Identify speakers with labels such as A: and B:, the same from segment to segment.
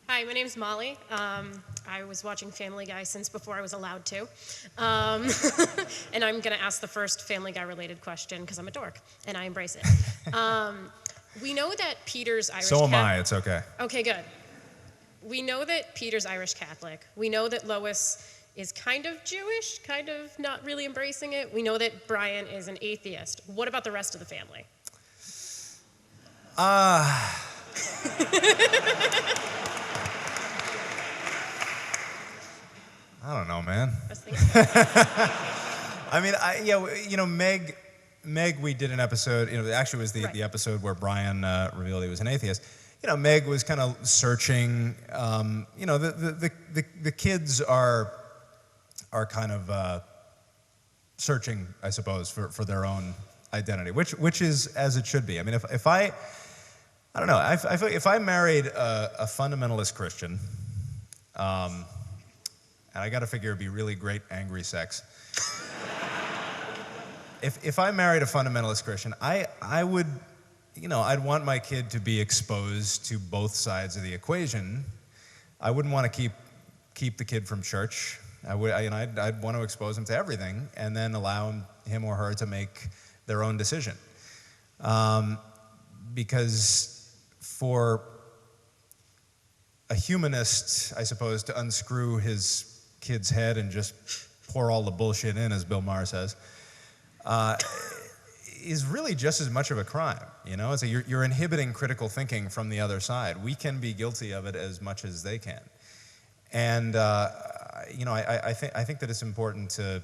A: Hi, my name's Molly. I was watching Family Guy since before I was allowed to. And I'm going to ask the first Family Guy related question because I'm a dork and I embrace it. We know that Peter's Irish
B: So am I, it's okay.
A: Okay, good. We know that Peter's Irish Catholic. We know that Lois is kind of Jewish, kind of not really embracing it. We know that Brian is an atheist. What about the rest of the family?
B: I don't know, man. I mean, Meg, we did an episode, actually it was the episode where Brian revealed he was an atheist. Meg was kind of searching, the kids are kind of searching, I suppose, for their own identity, which is as it should be. I mean, if I don't know, I feel like if I married a fundamentalist Christian, and I got to figure it'd be really great angry sex. If I married a fundamentalist Christian, I would, I'd want my kid to be exposed to both sides of the equation. I wouldn't want to keep the kid from church. I'd want to expose him to everything and then allow him or her to make their own decision. Because for a humanist, I suppose, to unscrew his kid's head and just pour all the bullshit in, as Bill Maher says, is really just as much of a crime. It's you're inhibiting critical thinking from the other side. We can be guilty of it as much as they can. And I think that it's important to,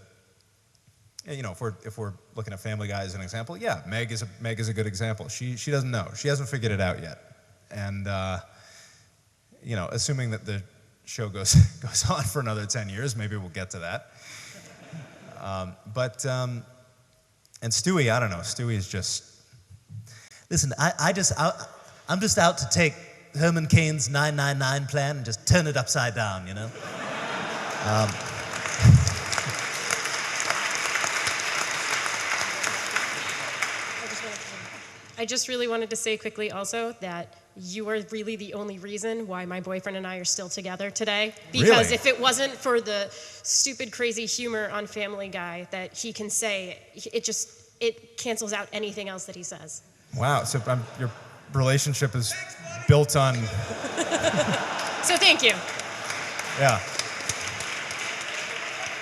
B: if we're looking at Family Guy as an example, yeah, Meg is a good example. She doesn't know. She hasn't figured it out yet. And assuming that the show goes on for another 10 years, maybe we'll get to that. And Stewie, I don't know. Stewie is just...
C: Listen, I'm just out to take Herman Cain's 999 plan and just turn it upside down,
A: I just really wanted to say quickly also that you are really the only reason why my boyfriend and I are still together today. Because
B: Really?
A: if it wasn't for the stupid, crazy humor on Family Guy that he can say, it cancels out anything else that he says.
B: Wow, so your relationship is built on...
A: So thank you.
B: Yeah.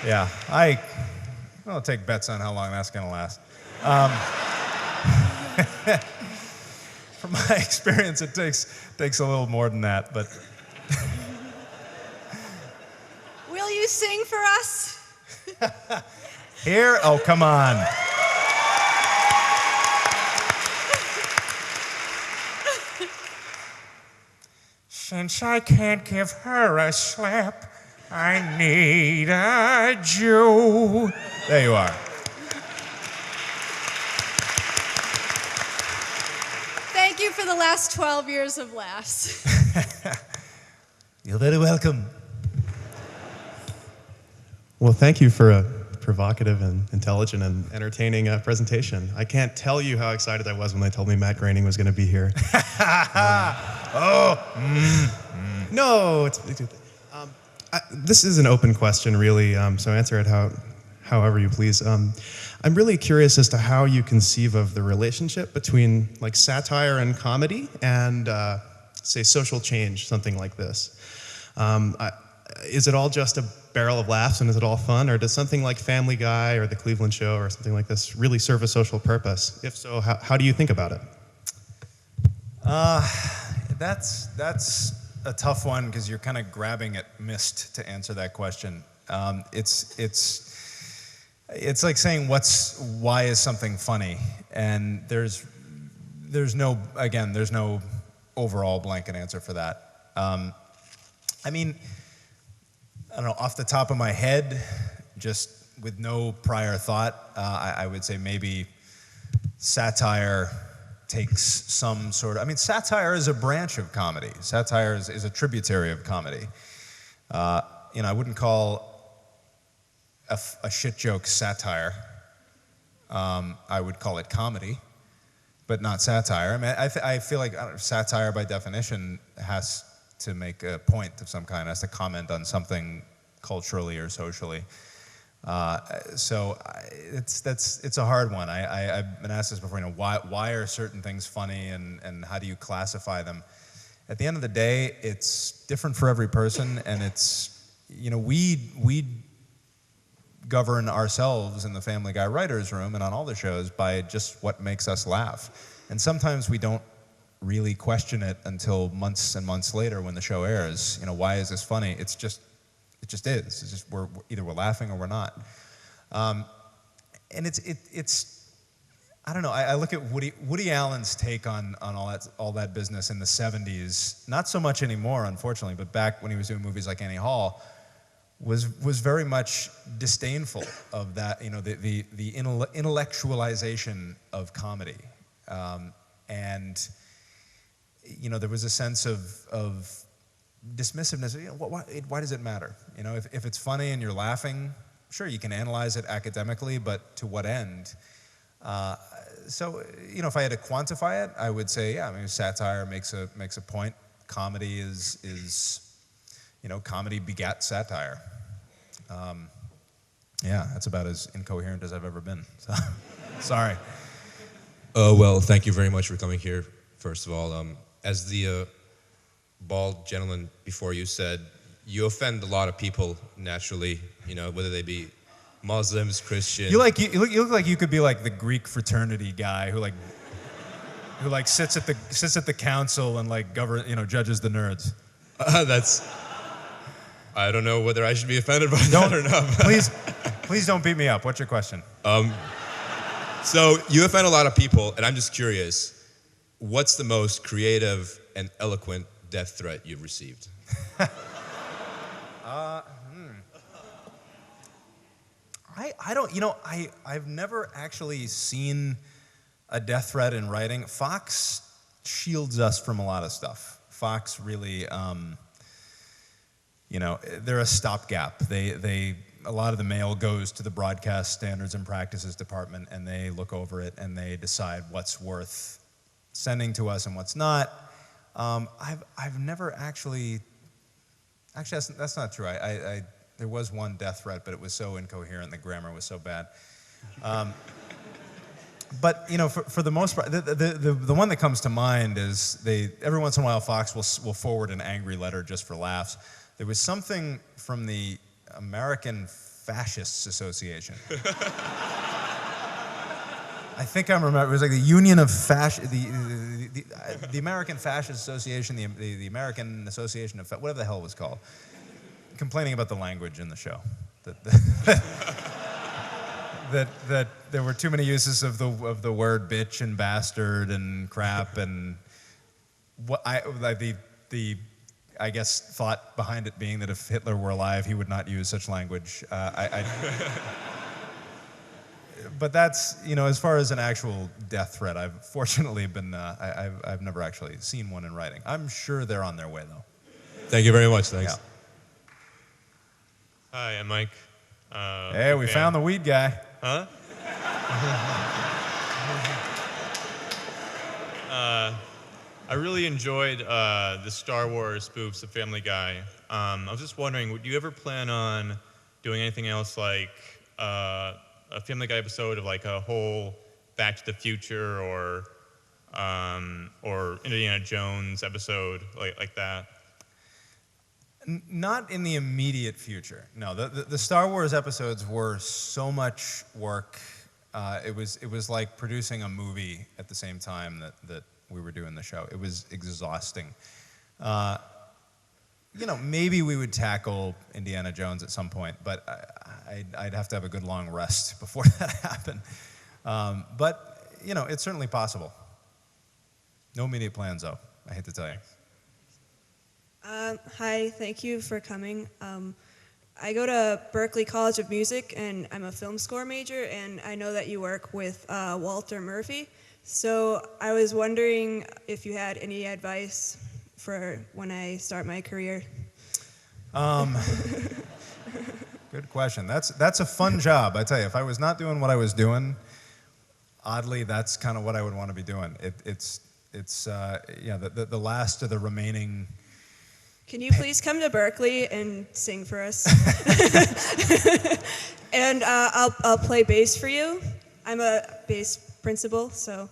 B: Yeah, I'll take bets on how long that's going to last. From my experience, it takes a little more than that, but...
D: Will you sing for us?
B: Here? Oh, come on. Since I can't give her a slap, I need a Jew. There you are.
D: Thank you for the last 12 years of laughs.
C: You're very welcome.
E: Well, thank you for a provocative and intelligent and entertaining presentation. I can't tell you how excited I was when they told me Matt Groening was going to be here. No, this is an open question, really, so answer it however you please. I'm really curious as to how you conceive of the relationship between like satire and comedy and, say, social change, something like this. Is it all just a barrel of laughs and is it all fun, or does something like Family Guy or The Cleveland Show or something like this really serve a social purpose? If so, how do you think about it?
B: That's a tough one because you're kind of grabbing at mist to answer that question. It's like saying why is something funny, and there's no overall blanket answer for that. I mean, I don't know, off the top of my head, just with no prior thought, I would say maybe satire takes some sort of... I mean, satire is a branch of comedy. Satire is a tributary of comedy. I wouldn't call a shit joke satire. I would call it comedy, but not satire. I mean, I feel like satire by definition has to make a point of some kind, has to comment on something culturally or socially. It's a hard one. I've been asked this before. Why are certain things funny, and how do you classify them? At the end of the day, it's different for every person, and it's, we govern ourselves in the Family Guy writers' room and on all the shows by just what makes us laugh. And sometimes we don't really question it until months and months later when the show airs. Why is this funny? It just is. It's just either we're laughing or we're not. And it's I don't know. I look at Woody Allen's take on all that business in the 70s. Not so much anymore, unfortunately, but back when he was doing movies like Annie Hall, was very much disdainful of that. The intellectualization of comedy, and there was a sense of dismissiveness. Why does it matter? If it's funny and you're laughing, sure, you can analyze it academically, but to what end? So if I had to quantify it, I would say, satire makes a point. Comedy is comedy begat satire. That's about as incoherent as I've ever been. So, sorry.
F: Well, thank you very much for coming here, first of all. As the bald gentleman before you said, you offend a lot of people naturally, whether they be Muslims, Christians.
B: You look like you could be like the Greek fraternity guy who sits at the council and judges the nerds.
F: I don't know whether I should be offended by that or not.
B: Please don't beat me up. What's your question?
F: So you offend a lot of people, and I'm just curious, what's the most creative and eloquent death threat you've received?
B: I don't, I've never actually seen a death threat in writing. Fox shields us from a lot of stuff. Fox really, they're a stopgap. A lot of the mail goes to the Broadcast Standards and Practices Department, and they look over it and they decide what's worth sending to us and what's not. I've never actually that's not true. There was one death threat, but it was so incoherent, the grammar was so bad. But for the most part, the one that comes to mind is every once in a while Fox will forward an angry letter just for laughs. There was something from the American Fascists Association. I think I remember it was like the Union of the American Fascist Association, the American Association of whatever the hell it was called, complaining about the language in the show. That there were too many uses of the word bitch and bastard and crap, and I guess thought behind it being that if Hitler were alive, he would not use such language. But that's, as far as an actual death threat, I've fortunately been, I've never actually seen one in writing. I'm sure they're on their way, though.
F: Thank you very much. Thanks.
B: Yeah.
G: Hi, I'm Mike.
B: Hey, we found the weed guy.
G: Huh? I really enjoyed the Star Wars spoofs of Family Guy. I was just wondering, would you ever plan on doing anything else like a Family Guy episode of like a whole Back to the Future or Indiana Jones episode like that?
B: Not in the immediate future. No, the Star Wars episodes were so much work. It was like producing a movie at the same time that we were doing the show. It was exhausting. Maybe we would tackle Indiana Jones at some point, but I'd have to have a good long rest before that happened. But it's certainly possible. No immediate plans, though. I hate to tell you.
H: Hi, thank you for coming. I go to Berklee College of Music, and I'm a film score major, and I know that you work with Walter Murphy. So I was wondering if you had any advice for when I start my career.
B: Good question. That's a fun job, I tell you. If I was not doing what I was doing, oddly, that's kind of what I would want to be doing. The last of the remaining
H: Can you please come to Berkeley and sing for us? And I'll play bass for you. I'm a bass principal, so.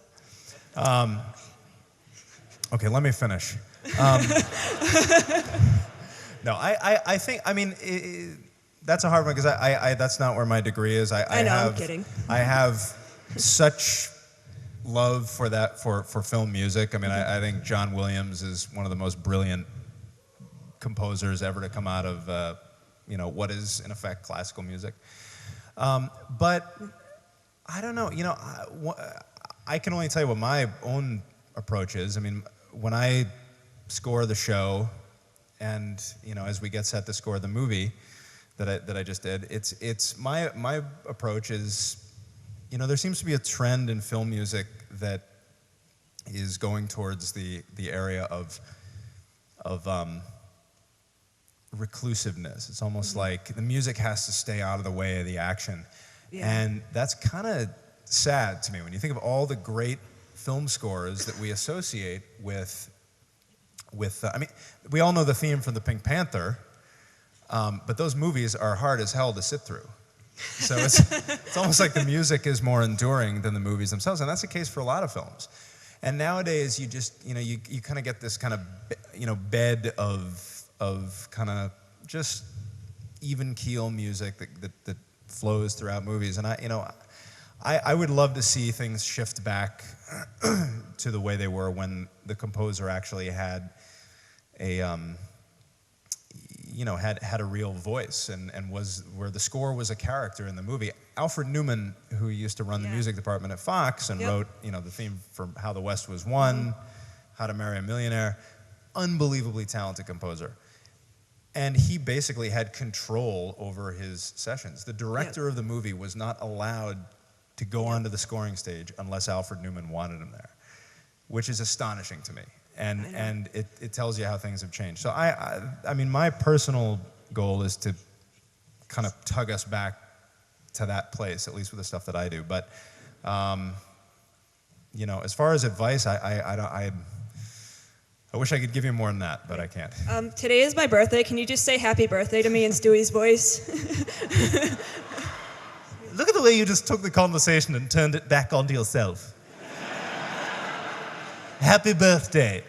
B: Okay, let me finish. No, I think, I mean, that's a hard one because I that's not where my degree is.
H: I know, I'm kidding.
B: I have such love for that, for film music. I mean, I think John Williams is one of the most brilliant composers ever to come out of, what is, in effect, classical music. But I don't know, I can only tell you what my own approach is. I mean, when I score the show, and as we get set to score the movie that I just did, it's my approach is, there seems to be a trend in film music that is going towards the area of reclusiveness. It's almost like the music has to stay out of the way of the action, and that's kind of sad to me when you think of all the great film scores that we associate with I mean, we all know the theme from the Pink Panther, but those movies are hard as hell to sit through. So it's almost like the music is more enduring than the movies themselves, and that's the case for a lot of films. And nowadays, you just, you kind of get this kind of, bed of kind of just even keel music that flows throughout movies. And I would love to see things shift back to the way they were when the composer actually had a had a real voice and was where the score was a character in the movie. Alfred Newman, who used to run the music department at Fox and wrote the theme for How the West Was Won, How to Marry a Millionaire, unbelievably talented composer. And he basically had control over his sessions. The director of the movie was not allowed to go onto the scoring stage unless Alfred Newman wanted him there, which is astonishing to me. And it tells you how things have changed. So I mean, my personal goal is to kind of tug us back to that place, at least with the stuff that I do. But as far as advice, I wish I could give you more than that, but I can't.
H: Today is my birthday. Can you just say happy birthday to me in Stewie's voice?
C: Look at the way you just took the conversation and turned it back onto yourself. Happy birthday.